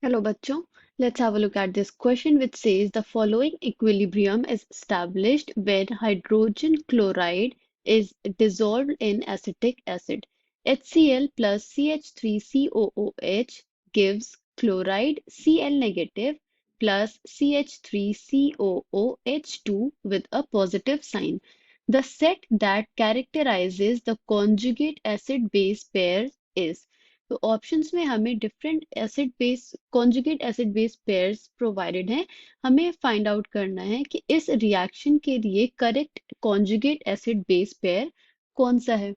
Hello, bachcho. Let's have a look at this question which says the following equilibrium is established when hydrogen chloride is dissolved in acetic acid. HCl plus CH3COOH gives chloride Cl negative plus CH3COOH2 with a positive sign. The set that characterizes the conjugate acid base pair is, तो options में हमें different acid base conjugate acid base pairs provided हैं। हमें find out करना है कि इस reaction के लिए correct conjugate acid base pair कौन सा है।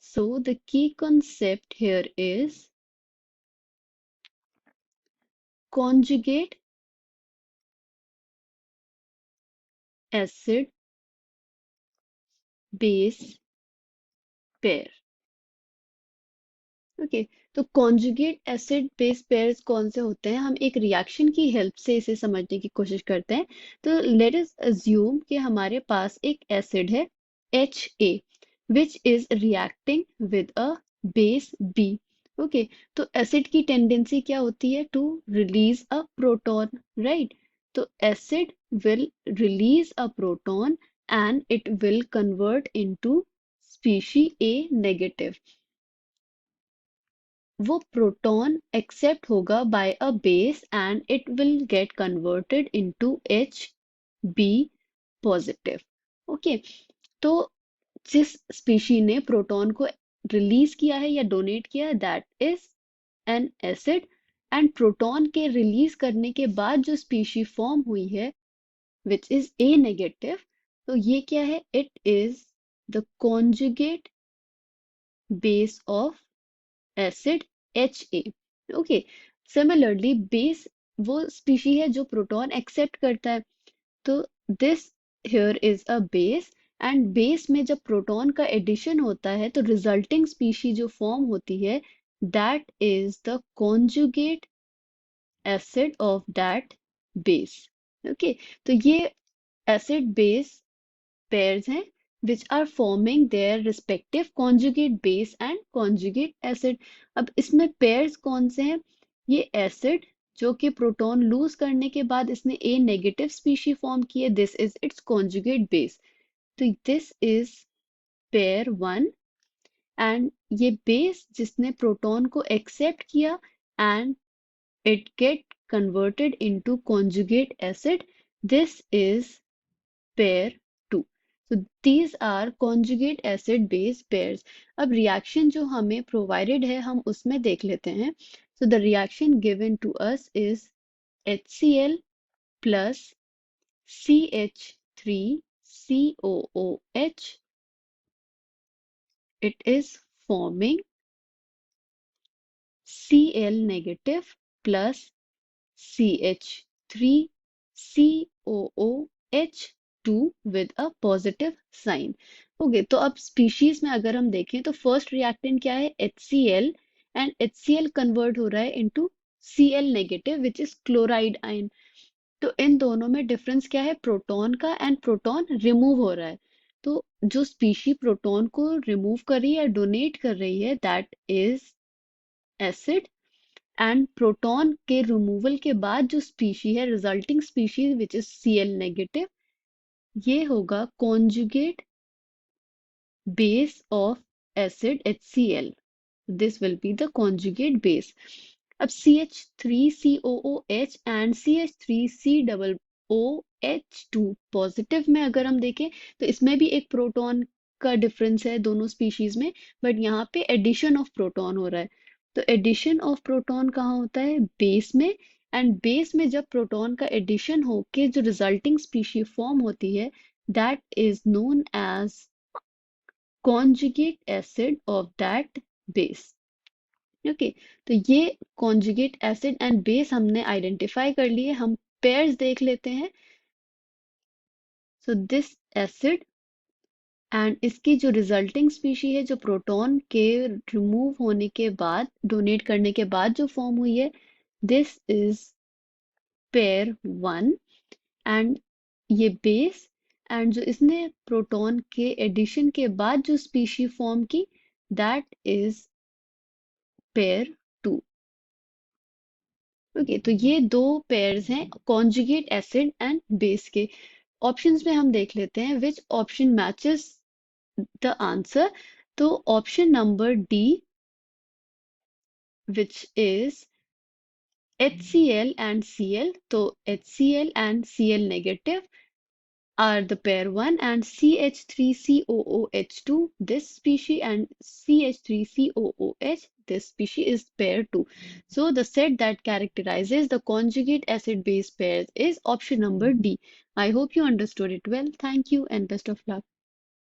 So the key concept here is conjugate acid base pair। Okay, तो कॉन्जुगेट एसिड बेस पेयर्स कौन से होते हैं, हम एक रिएक्शन की हेल्प से इसे समझने की कोशिश करते हैं। तो लेट अस अज्यूम कि हमारे पास एक एसिड है HA which is reacting with a base B। Okay, तो एसिड की टेंडेंसी क्या होती है, to release a proton, right. तो acid will release a proton and it will convert into species A negative. वो प्रोटॉन एक्सेप्ट होगा by a base and it will get converted into Hb positive. Okay, तो जिस species ने proton को release किया है या डोनेट किया है that is an acid, and proton के रिलीज करने के बाद जो स्पीशी फॉर्म हुई है विच इज A नेगेटिव, तो ये क्या है, it is the conjugate base of acid Ha। Okay, similarly base वो स्पीशी है जो प्रोटॉन एक्सेप्ट करता है। तो this here is a base, and base में जब प्रोटॉन का एडिशन होता है तो रिजल्टिंग स्पीशी जो फॉर्म होती है that is the conjugate acid of that base. Okay, तो ये एसिड बेस pairs हैं which are forming their respective conjugate base and conjugate acid। अब इसमें pairs कौन से हैं, ये acid जो कि प्रोटॉन लूज करने के बाद इसने A नेगेटिव स्पीशी फॉर्म की है, this is its conjugate base. तो this is pair one, and ये बेस जिसने प्रोटॉन को एक्सेप्ट किया and it get converted into conjugate acid, this is pair 2। So these are conjugate acid base pairs। अब reaction जो हमें provided है हम उसमें देख लेते हैं। So the reaction given to us is HCl plus CH3COOH। It is forming Cl negative plus CH3COOH2 with a positive sign। Okay, तो अब स्पीशीज में अगर हम देखें तो फर्स्ट रिएक्टेंट क्या है, HCl, एंड HCl कन्वर्ट हो रहा है into Cl negative which is chloride ion. तो इन दोनों में डिफरेंस क्या है, प्रोटॉन का, एंड प्रोटॉन रिमूव हो रहा है। तो जो स्पीशी प्रोटॉन को रिमूव कर रही है या डोनेट कर रही है that is acid, and proton के रिमूवल के बाद जो स्पीशी है resulting species which is Cl negative, ये होगा conjugate base of acid HCl। This will be the conjugate base. अब CH3COOH एंड CH3COOH2 पॉजिटिव में अगर हम देखें तो इसमें भी एक प्रोटॉन का डिफरेंस है दोनों स्पीशीज में, बट यहाँ पे एडिशन ऑफ प्रोटॉन हो रहा है। तो एडिशन ऑफ प्रोटॉन कहाँ होता है, बेस में, एंड बेस में जब प्रोटॉन का एडिशन होके जो रिजल्टिंग स्पीशी फॉर्म होती है that is known as conjugate acid of that base। Okay, तो ये कॉन्जुगेट एसिड एंड बेस हमने आइडेंटिफाई कर लिए। हम पेयर्स देख लेते हैं। सो दिस एसिड एंड इसकी जो रिजल्टिंग स्पीशी है जो प्रोटॉन के रिमूव होने के बाद डोनेट करने के बाद जो फॉर्म हुई है this is pair one, and ये बेस, एंड जो इसने प्रोटॉन के एडिशन के बाद जो स्पीशी फॉर्म की that is pair two. Okay, तो ये दो पेयर्स हैं कॉन्जुगेट एसिड एंड बेस के। ऑप्शंस में हम देख लेते हैं which option matches the answer. तो option number D, which is HCl and Cl. So HCl and Cl negative are the pair 1, and CH3COOH2 this species, and CH3COOH this species is pair 2. So the set that characterizes the conjugate acid base pairs is option number D. I hope you understood it well. Thank you and best of luck.